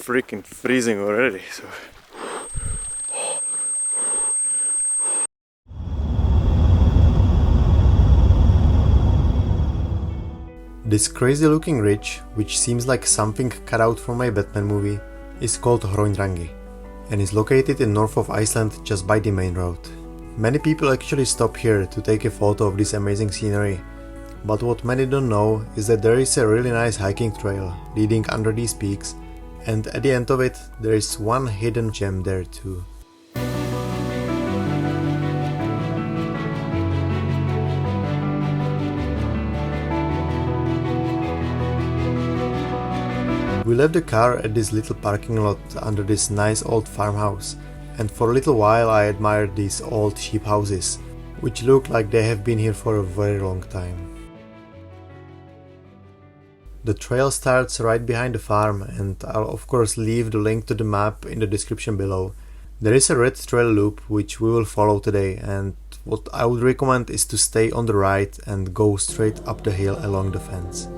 freaking freezing already. So this crazy looking ridge, which seems like something cut out from a Batman movie, is called Hraunrangi and is located in north of Iceland just by the main road. Many people actually stop here to take a photo of this amazing scenery, but what many don't know is that there is a really nice hiking trail leading under these peaks, and at the end of it there is one hidden gem there too. We left the car at this little parking lot under this nice old farmhouse, and for a little while I admired these old sheep houses, which look like they have been here for a very long time. The trail starts right behind the farm, and I'll of course leave the link to the map in the description below. There is a red trail loop which we will follow today, and what I would recommend is to stay on the right and go straight up the hill along the fence.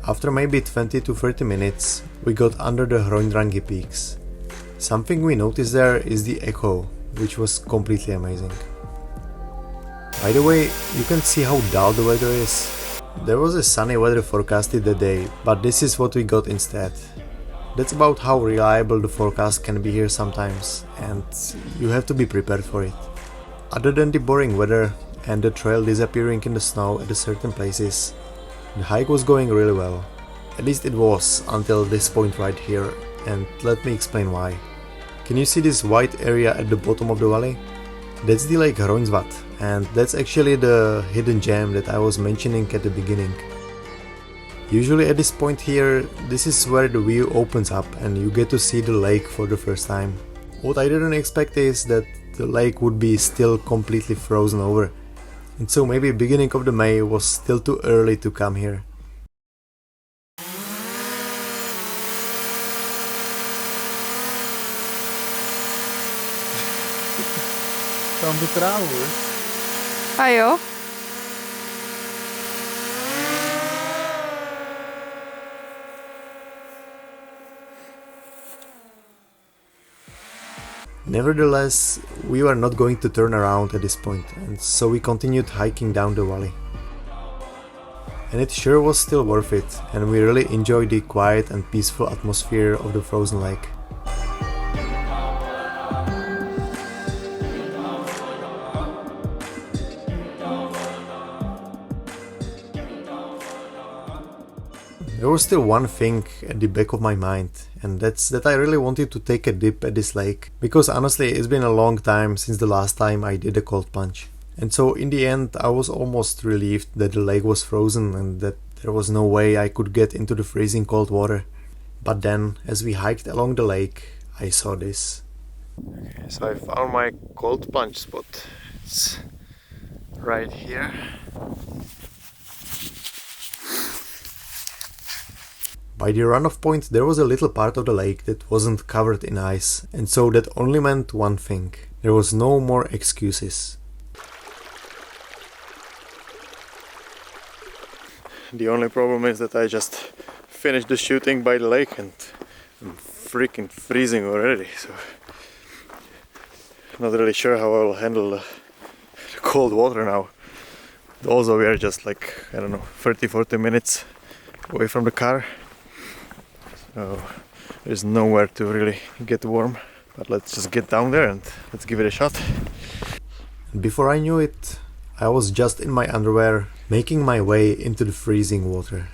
After maybe 20 to 30 minutes, we got under the Hraunrangi peaks. Something we noticed there is the echo, which was completely amazing. By the way, you can see how dull the weather is. There was a sunny weather forecasted that day, but this is what we got instead. That's about how reliable the forecast can be here sometimes, and you have to be prepared for it. Other than the boring weather and the trail disappearing in the snow at certain places, the hike was going really well. At least it was until this point right here, and let me explain why. Can you see this white area at the bottom of the valley? That's the Lake Hraunsvatn, and that's actually the hidden gem that I was mentioning at the beginning. Usually at this point here, this is where the view opens up and you get to see the lake for the first time. What I didn't expect is that the lake would be still completely frozen over. And so maybe beginning of the May was still too early to come here. Kan betrouwen hoor. Ah joh. Nevertheless, we were not going to turn around at this point, and so we continued hiking down the valley. And it sure was still worth it, and we really enjoyed the quiet and peaceful atmosphere of the frozen lake. There was still one thing at the back of my mind, and that's that I really wanted to take a dip at this lake, because honestly it's been a long time since the last time I did a cold plunge. And so in the end I was almost relieved that the lake was frozen and that there was no way I could get into the freezing cold water. But then, as we hiked along the lake, I saw this. Okay, so I found my cold plunge spot. It's right here. By the runoff point there was a little part of the lake that wasn't covered in ice, and so that only meant one thing. There was no more excuses. The only problem is that I just finished the shooting by the lake and I'm freaking freezing already, so not really sure how I will handle the cold water now. Also we are just like, I don't know, 30-40 minutes away from the car. So there's nowhere to really get warm, but let's just get down there and let's give it a shot. Before I knew it, I was just in my underwear, making my way into the freezing water.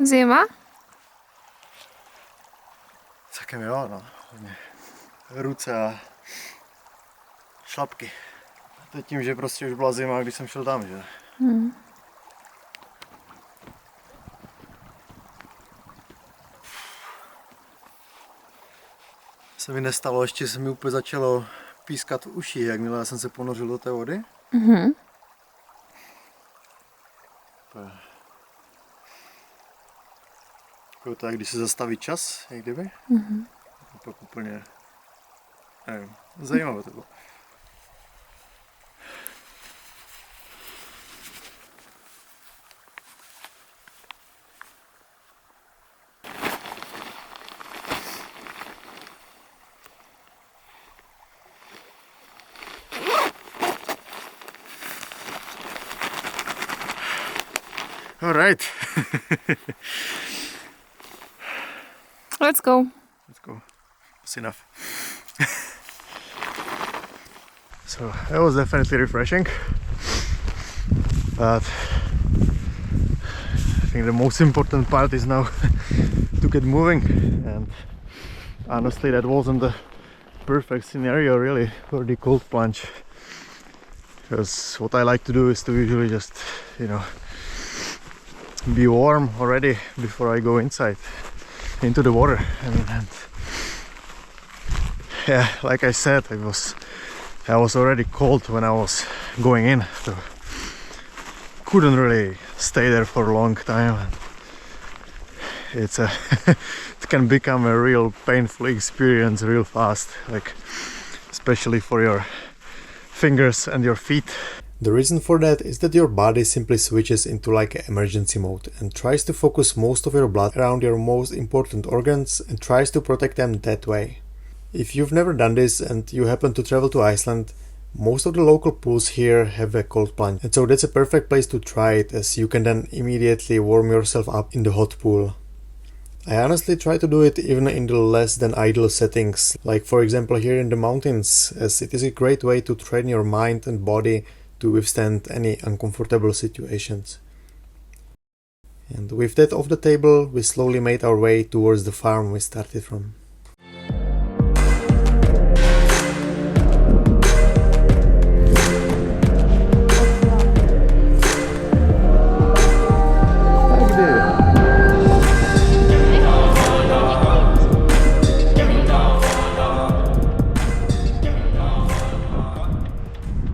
Zima? Celkem jo, no. Ruce a šlapky. To je tím, že prostě už byla zima, když jsem šel tam, že? Se mi nestalo, ještě se mi úplně začalo pískat v uši, jakmile jsem se ponořil do té vody. To je, když se zastaví čas, jak kdyby. Pak úplně, nevím, zajímavé to bylo. All right. Let's go. Let's go. That's enough. So that was definitely refreshing, but I think the most important part is now to get moving, and honestly that wasn't the perfect scenario really for the cold plunge, because what I like to do is to usually just, you know, be warm already before I go inside into the water. I mean, and yeah, like I said, I was already cold when I was going in, so couldn't really stay there for a long time. It's a it can become a real painful experience real fast, like especially for your fingers and your feet. The reason for that is that your body simply switches into like an emergency mode and tries to focus most of your blood around your most important organs and tries to protect them that way. If you've never done this and you happen to travel to Iceland, most of the local pools here have a cold plunge, and so that's a perfect place to try it, as you can then immediately warm yourself up in the hot pool. I honestly try to do it even in the less than ideal settings, like for example here in the mountains, as it is a great way to train your mind and body to withstand any uncomfortable situations. And with that off the table, we slowly made our way towards the farm we started from.